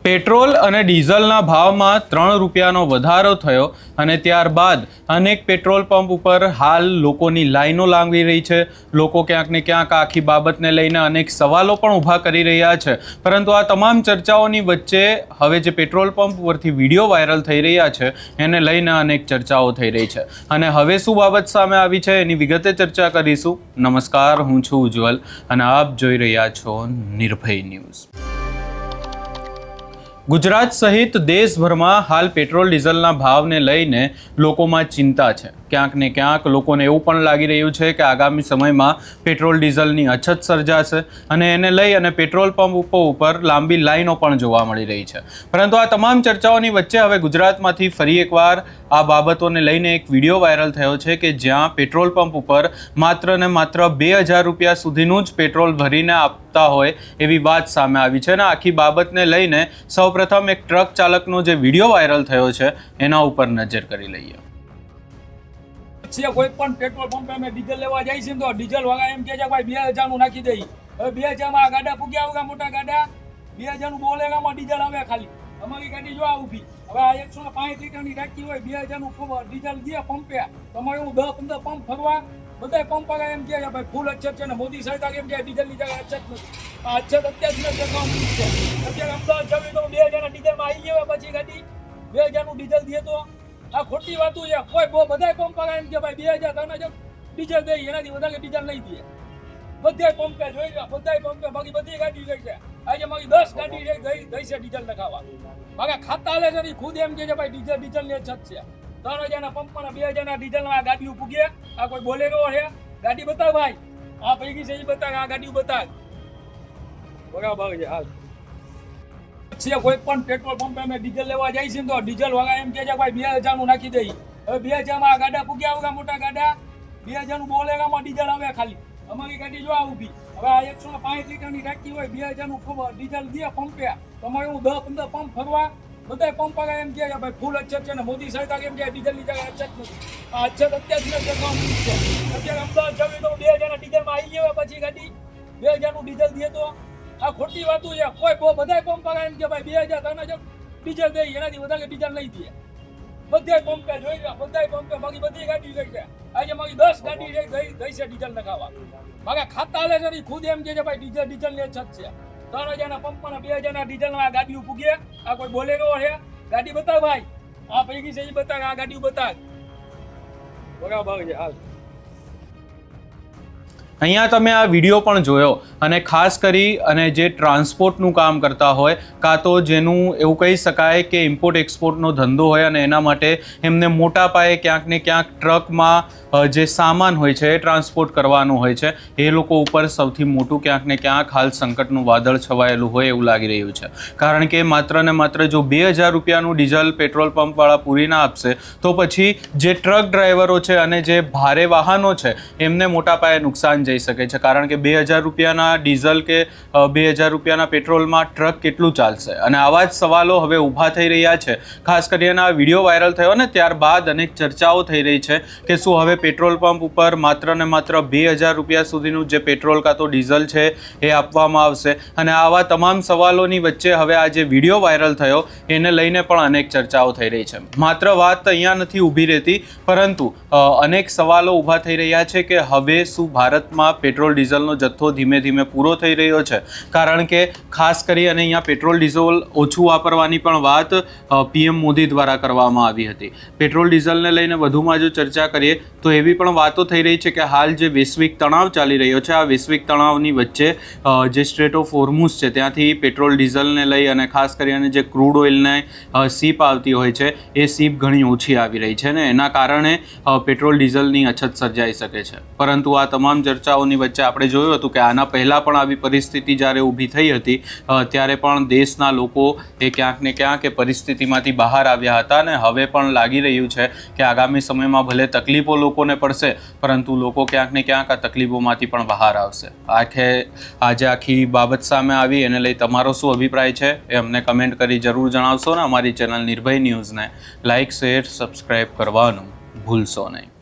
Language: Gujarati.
પેટ્રોલ અને ડીઝલના ભાવમાં 3 રૂપિયાનો વધારો થયો અને ત્યારબાદ અનેક પેટ્રોલ પંપ ઉપર હાલ લોકોની લાઈનો લાગી રહી છે। લોકો ક્યાંક ને ક્યાંક આખી બાબતને લઈને અનેક સવાલો પણ ઊભા કરી રહ્યા છે। પરંતુ આ તમામ ચર્ચાઓની વચ્ચે હવે જે પેટ્રોલ પંપ પરથી વિડીયો વાયરલ થઈ રહ્યા છે એને લઈને અનેક ચર્ચાઓ થઈ રહી છે અને હવે શું બાબત સામે આવી છે એની વિગતે ચર્ચા કરીશું। નમસ્કાર, હું છું ઉજ્જવલ અને આપ જોઈ રહ્યા છો નિર્ભય ન્યૂઝ। ગુજરાત સહિત દેશભરમાં હાલ પેટ્રોલ ડીઝલના ભાવને લઈને લોકોમાં ચિંતા છે। ક્યાંક ને ક્યાંક લોકોને એવું પણ લાગી રહ્યું છે કે આગામી સમયમાં પેટ્રોલ ડીઝલની અછત સર્જાશે અને એને લઈ અને પેટ્રોલ પંપ ઉપર લાંબી લાઈનો પણ જોવા મળી રહી છે। પરંતુ આ તમામ ચર્ચાઓની વચ્ચે હવે ગુજરાતમાંથી ફરી એકવાર આ બાબતોને લઈને એક વિડીયો વાયરલ થયો છે કે જ્યાં પેટ્રોલ પંપ ઉપર માત્ર ને માત્ર 2000 રૂપિયા સુધીનું જ પેટ્રોલ ભરીને આપતા હોય એવી વાત સામે આવી છે અને આખી બાબતને લઈને સૌપ્રથમ એક ટ્રક ચાલકનો જે વિડીયો વાયરલ થયો છે એના ઉપર નજર કરી લઈએ। કોઈ પણ પેટ્રોલ પંપે અમે ડીઝલ લેવા જાય છે તો ડીઝલ વાળા એમ કહે છે ભાઈ 2000 નું નાખી દઈ। હવે 2000 માં ગાડા પૂગ્યા આવગા મોટા ગાડા 2000 નું બોલેગામાં ડીઝલ આવે ખાલી અમારી ગાડી જો આ ઊભી। હવે આ 105 લીટરની ટાંકી હોય 2000 નું ડીઝલ દે પંપે તમારે હું 10-15 પંપ ફરવા બધા પંપ વાળા એમ કહે છે ભાઈ ફૂલ અછત છે ને મોદી સરકાર એમ કહે ડીઝલની જગ્યાએ અછત નથી। આ અછત અત્યારે છે। અત્યારે અમદાવાદ જવી તો 2000 ના ડીઝલમાં આવી ગયા પછી ગાડી 2000 નું ડીઝલ દે તો આ ખોટી વાતો છે। કોઈ બધા પંપ વાળા એમ કે ભાઈ 2000 તમે જો ડીઝલ દે એનાથી વધારે ડીઝલ નહીં દે। બધા પંપે જોઈ લો બધા પંપે બાકી બધી ગાડી ગઈ છે। આજે મારી 10 ગાડી ગઈ છે ડીઝલ નખાવા મારા ખાતા લે છે ખુદ એમ કે છે ભાઈ ડીઝલ ની અછત છે। 3000 ના પંપમાં 2000 ના ડીઝલમાં આ ગાડીઓ પૂગે આ કોઈ બોલેરો છે ગાડી બતાવ ભાઈ આ પૈકી છે એ બતાવ આ ગાડીઓ બતાવ બરાબર છે। હાલ કોઈ પણ પેટ્રોલ પંપે અમે ડીઝલ લેવા જાય છે તો ડીઝલ વાળા એમ કહે છે ભાઈ 2000 નું નાખી દઈ। હવે 2000 માં ગાડા પૂગ્યા આવગા મોટા ગાડા 2000 નું બોલેગામાં ડીઝલ આવે ખાલી અમારી ગાડી જો આ ઊભી। હવે આ 105 લીટરની ટાંકી હોય 2000 નું ડીઝલ દે પંપે તમારે હું 10-15 પંપ ફરવા બધા પંપ વાળા એમ કહે છે ભાઈ ફૂલ અછત છે ને મોદી સરકાર એમ કહે ડીઝલની જગ્યાએ અછત નથી। આ અછત અત્યારે છે। અત્યારે અમદાવાદ જવી તો 2000 ના ડીઝલમાં આવી ગયા પછી ગાડી 2000 નું ડીઝલ દે તો આ ખોટી વાતો છે। કોઈ બધા પંપ વાળા એમ કે ભાઈ 2000 તમે જો ડીઝલ દે એનાથી વધારે ડીઝલ નહીં દે। બધા પંપે જોઈ લો બધા પંપે બાકી બધી ગાડી ગઈ છે। આજે મારી 10 ગાડી ગઈ છે ડીઝલ નખાવા મારા ખાતા લે છે ખુદ એમ કે છે ભાઈ ડીઝલ ની અછત છે। 3000 ના પંપમાં 2000 ના ડીઝલમાં આ ગાડીઓ પૂગે આ કોઈ બોલેરો છે ગાડી બતાવ ભાઈ આ પૈકી છે એ બતાવ આ ગાડીઓ બતાવ બરાબર છે। હાલ અહીંયા તમે આ વિડીયો પણ જોયો અને ખાસ કરી અને જે ટ્રાન્સપોર્ટનું કામ કરતા હોય કાં તો જેનું એવું કહી શકાય કે ઇમ્પોર્ટ એક્સપોર્ટનો ધંધો હોય અને એના માટે એમને મોટા પાયે ક્યાંક ને ક્યાંક ટ્રકમાં જે સામાન હોય છે એ ટ્રાન્સપોર્ટ કરવાનું હોય છે એ લોકો ઉપર સૌથી મોટું ક્યાંક ને ક્યાંક હાલ સંકટનું વાદળ છવાયેલું હોય એવું લાગી રહ્યું છે। કારણ કે માત્ર ને માત્ર જો 2000 રૂપિયાનું ડીઝલ પેટ્રોલ પંપવાળા પૂરી ના આપશે તો પછી જે ટ્રક ડ્રાઈવરો છે અને જે ભારે વાહનો છે એમને મોટા પાયે નુકસાન જઈ શકે છે। કારણ કે 2000 રૂપિયાના ડીઝલ કે 2000 રૂપિયાના પેટ્રોલમાં ટ્રક કેટલું ચાલશે અને આવા જ સવાલો હવે ઊભા થઈ રહ્યા છે। ખાસ કરીને આ વિડીયો વાયરલ થયો ને ત્યારબાદ અનેક ચર્ચાઓ થઈ રહી છે કે શું હવે પેટ્રોલ પંપ ઉપર માત્ર ને માત્ર 2000 રૂપિયા સુધીનું જે પેટ્રોલ કાં તો ડીઝલ છે એ આપવામાં આવશે। અને આવા તમામ સવાલોની વચ્ચે હવે આ જે વિડીયો વાયરલ થયો એને લઈને પણ અનેક ચર્ચાઓ થઈ રહી છે। માત્ર વાત અહીંયા નથી ઊભી રહેતી પરંતુ અનેક સવાલો ઊભા થઈ રહ્યા છે કે હવે શું ભારતમાં પેટ્રોલ ડીઝલનો જથ્થો ધીમે ધીમે પૂરો થઈ રહ્યો છે। કારણ કે ખાસ કરી અને અહીંયા પેટ્રોલ ડીઝલ ઓછું વાપરવાની પણ વાત PM મોદી દ્વારા કરવામાં આવી હતી। પેટ્રોલ ડીઝલને લઈને વધુમાં જો ચર્ચા કરીએ તો એવી પણ વાતો થઈ રહી છે કે હાલ જે વૈશ્વિક તણાવ ચાલી રહ્યો છે આ વૈશ્વિક તણાવની વચ્ચે જે સ્ટ્રેટ ઓફ હોર્મુઝ છે ત્યાંથી પેટ્રોલ ડીઝલને લઈ અને ખાસ કરીને જે ક્રૂડ ઓઇલને શીપ આવતી હોય છે એ શીપ ઘણી ઓછી આવી રહી છે ને એના કારણે પેટ્રોલ ડીઝલની અછત સર્જાઈ શકે છે। પરંતુ આ તમામ ચર્ચાઓની વચ્ચે આપણે જોયું હતું કે આના પહેલાં પણ આવી પરિસ્થિતિ જ્યારે ઊભી થઈ હતી ત્યારે પણ દેશના લોકો એ ક્યાંક ને ક્યાંક એ પરિસ્થિતિમાંથી બહાર આવ્યા હતા અને હવે પણ લાગી રહ્યું છે કે આગામી સમયમાં ભલે તકલીફો લોકોને પડશે પરંતુ લોકો ક્યાંક ને ક્યાંક આ તકલીફોમાંથી પણ બહાર આવશે। આજે આખી બાબત સામે આવી એને લઈ તમારો શું અભિપ્રાય છે એ અમને કમેન્ટ કરી જરૂર જણાવશો ને અમારી ચેનલ નિર્ભય ન્યૂઝને લાઇક શેર સબસ્ક્રાઈબ કરવાનું ભૂલશો નહીં।